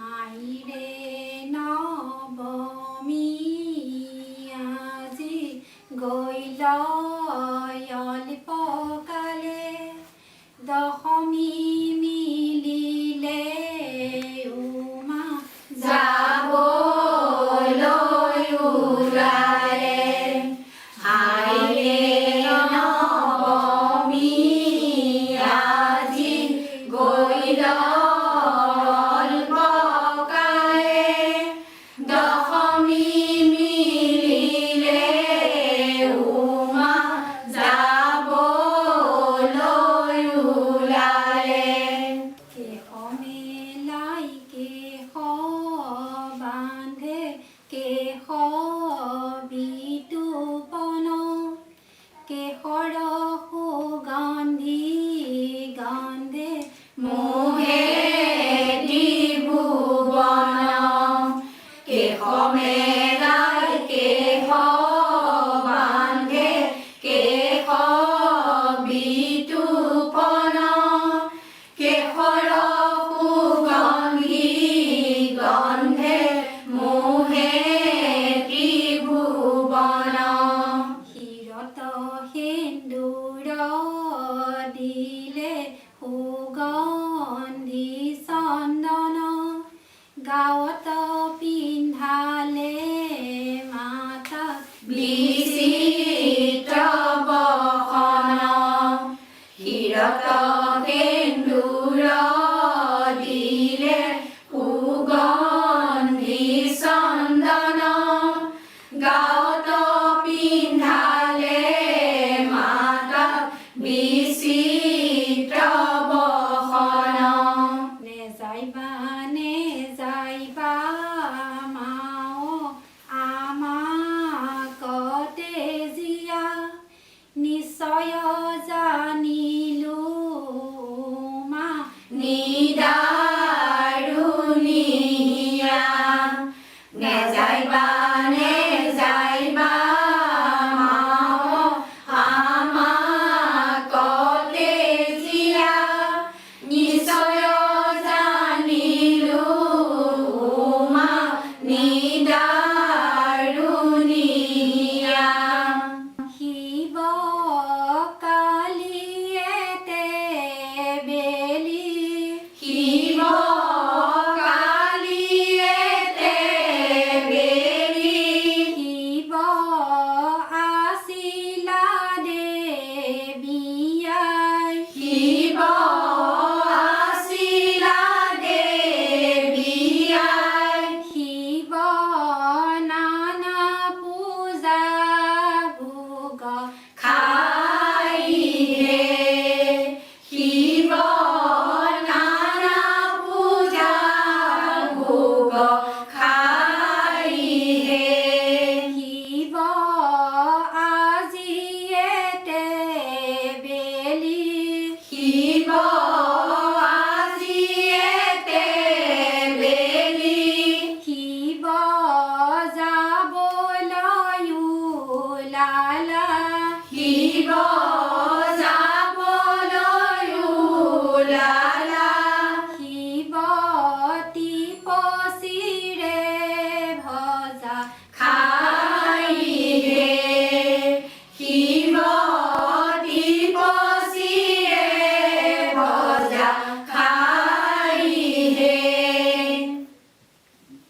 আইৰে নৱমী আজি গৈ অল্পকালে দশমী মিলিলে উমা যাবলৈ ওলালে আইৰে নৱমী আজি গৈ দশমী মিলিলে উমা যাবলৈ ওলালে কেশ মেলাই কেশ বান্ধে কেশ বিতোপন কেশৰ সুগন্ধি গন্ধে মোহে ত্ৰিভুৱন কেশ মেলাই কেশ বান্ধে কেশ বিতোপন কেশৰ সুগন্ধি গন্ধে মোহে ত্ৰিভুৱন শিৰত সেন্দুৰ দিলে সুগন্ধি চন্দন গাঁৱত পিন্ধালে মাতা বিচিত্ৰ বসন শিৰত সেন্দুৰ দিলে সুগন্ধি চন্দন গাঁৱত পিন্ধালে মাতা বিচিত্ৰ বসন নেযাইবা মাও আমাক তেজিয়া নিশ্চয় জানিলো মা